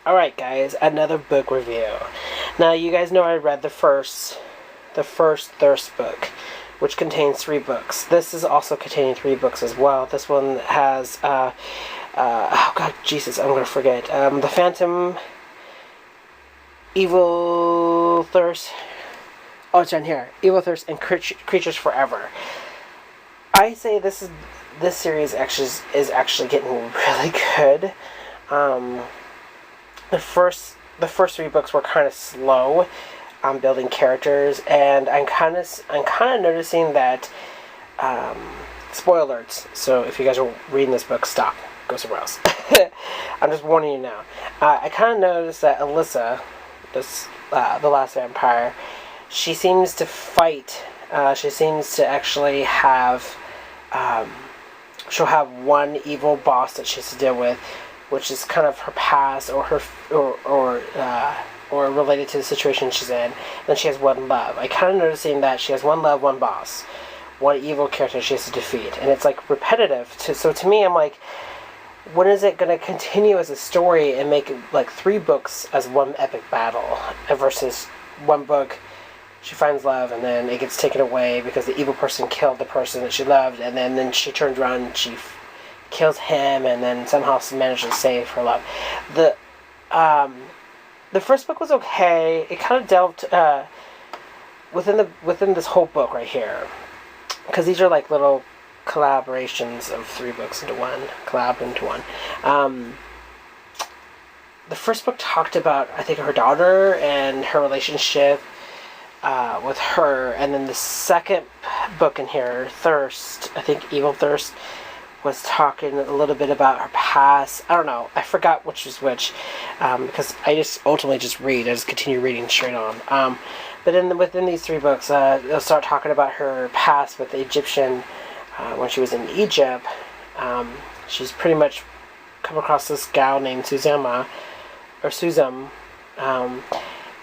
Alright guys, another book review. Now you guys know I read the first Thirst book, which contains 3 books. This is also containing 3 books as well. This one has, oh god, Jesus, I'm gonna forget. The Phantom, Evil Thirst, oh it's on here, Evil Thirst, and Creatures Forever. I say this series is actually getting really good. The first 3 books were kind of slow on building characters, and I'm kind of noticing that, spoiler alerts. So if you guys are reading this book, stop, go somewhere else. I'm just warning you now. I kind of noticed that Alyssa, the last vampire, she seems to fight. She seems to actually have. She'll have one evil boss that she has to deal with, which is kind of her past or her or related to the situation she's in. And then she has one love. I kind of noticing that she has one love, one boss, one evil character she has to defeat, and it's like repetitive. So to me, I'm like, when is it going to continue as a story and make it like 3 books as one epic battle versus one book? She finds love, and then it gets taken away because the evil person killed the person that she loved, and then she turns around and she kills him, and then somehow manages to save her love. The first book was okay. It kind of delved within this whole book right here, because these are like little collaborations of 3 books into one, collab into one. The first book talked about, I think, her daughter and her relationship with her, and then the second book in here, Thirst, I think Evil Thirst, was talking a little bit about her past. I don't know, I forgot which was which, because I just ultimately just read. I just continue reading straight on. But within these 3 books, they'll start talking about her past with the Egyptian, when she was in Egypt. She's pretty much come across this gal named Suzam,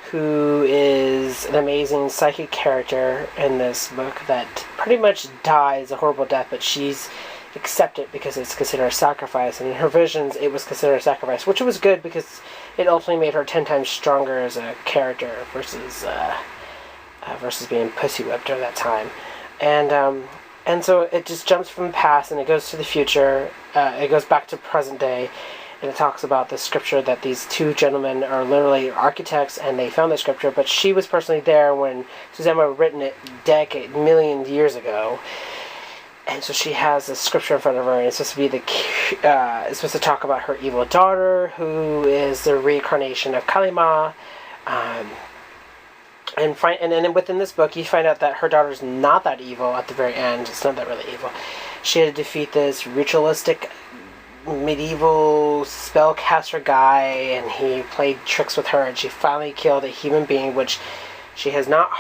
who is an amazing psychic character in this book that pretty much dies a horrible death, but she's accepted because it's considered a sacrifice, and in her visions it was considered a sacrifice, which was good because it ultimately made her 10 times stronger as a character versus being pussy whipped during that time. And so it just jumps from the past and it goes to the future. It goes back to present day. And it talks about the scripture that these 2 gentlemen are literally architects, and they found the scripture, but she was personally there when Suzanne written it million years ago. And so she has the scripture in front of her, and it's supposed to be it's supposed to talk about her evil daughter, who is the reincarnation of Kalima. And then within this book, you find out that her daughter's not that evil at the very end. It's not that really evil. She had to defeat this ritualistic medieval spellcaster guy, and he played tricks with her, and she finally killed a human being, which she has not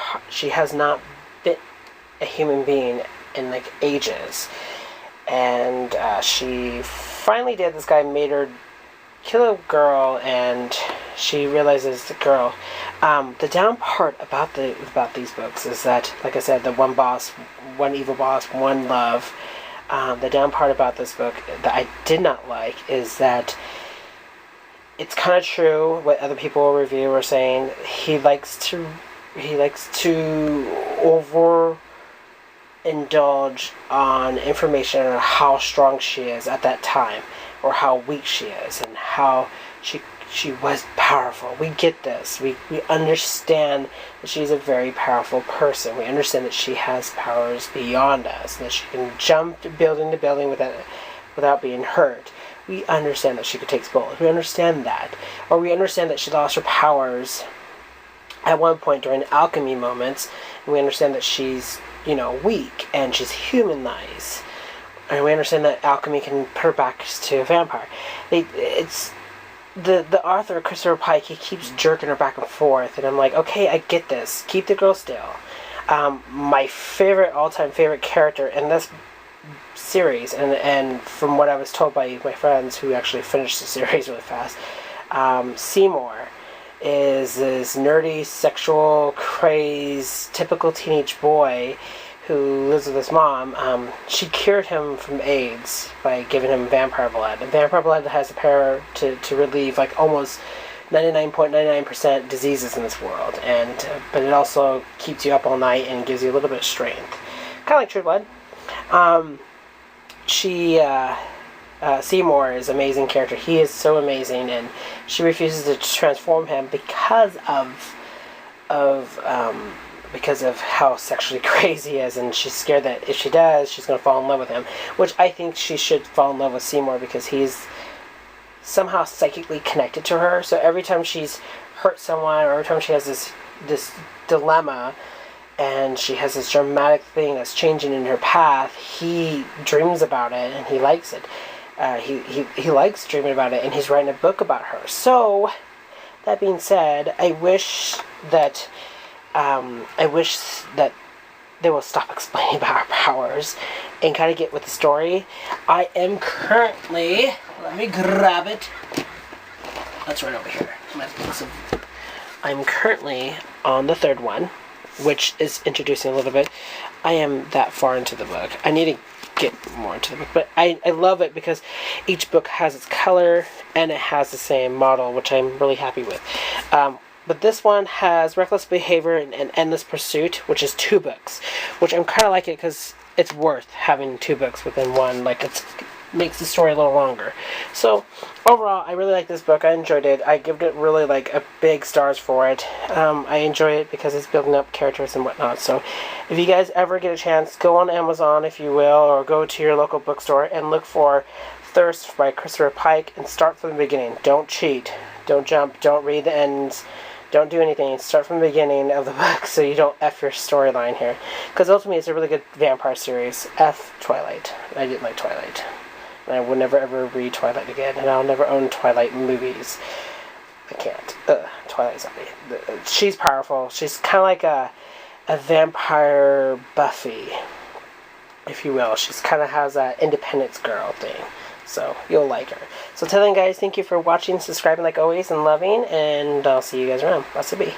been a human being in like ages. And she finally did. This guy made her kill a girl, and she realizes the girl. The down part about these books is that, like I said, the one boss, one evil boss, one love. The down part about this book that I did not like is that it's kind of true what other people review are saying. He likes to overindulge on information on how strong she is at that time, or how weak she is, and how she was powerful. We get this. We understand that she's a very powerful person. We understand that she has powers beyond us, and that she can jump building to building without being hurt. We understand that she could take bullets. We understand that. Or we understand that she lost her powers at one point during alchemy moments, and we understand that she's, weak, and she's humanized. And we understand that alchemy can put her back to a vampire. The author, Christopher Pike, he keeps jerking her back and forth, and I'm like, okay, I get this. Keep the girl still. My all-time favorite character in this series, and from what I was told by my friends who actually finished the series really fast, Seymour is this nerdy, sexual, crazed, typical teenage boy who lives with his mom. She cured him from AIDS by giving him vampire blood. And vampire blood has the power to relieve like almost 99.99% diseases in this world, and but it also keeps you up all night and gives you a little bit of strength, kind of like True Blood. Seymour is an amazing character. He is so amazing, and she refuses to transform him because of how sexually crazy he is, and she's scared that if she does, she's going to fall in love with him, which I think she should fall in love with Seymour because he's somehow psychically connected to her. So every time she's hurt someone, or every time she has this dilemma, and she has this dramatic thing that's changing in her path, he dreams about it, and he likes it. He likes dreaming about it, and he's writing a book about her. So, that being said, I wish that they will stop explaining about our powers and kind of get with the story. I am currently, let me grab it. That's right over here. I'm currently on the third one, which is introducing a little bit. I am that far into the book. I need to get more into the book, but I love it because each book has its color and it has the same model, which I'm really happy with. But this one has Reckless Behavior and Endless Pursuit, which is 2 books, which I'm kind of like it because it's worth having 2 books within one. Like, it makes the story a little longer. So overall, I really like this book. I enjoyed it. I give it really like a big stars for it. I enjoy it because it's building up characters and whatnot. So if you guys ever get a chance, go on Amazon, if you will, or go to your local bookstore and look for Thirst by Christopher Pike and start from the beginning. Don't cheat. Don't jump. Don't read the ends. Don't do anything. Start from the beginning of the book so you don't F your storyline here. Because ultimately it's a really good vampire series. F Twilight. I didn't like Twilight. And I would never ever read Twilight again. And I'll never own Twilight movies. I can't. Twilight zombie. She's powerful. She's kind of like a vampire Buffy, if you will. She's kind of has that independence girl thing. So, you'll like her. So, till then, guys, thank you for watching, subscribing like always, and loving, and I'll see you guys around. Bye.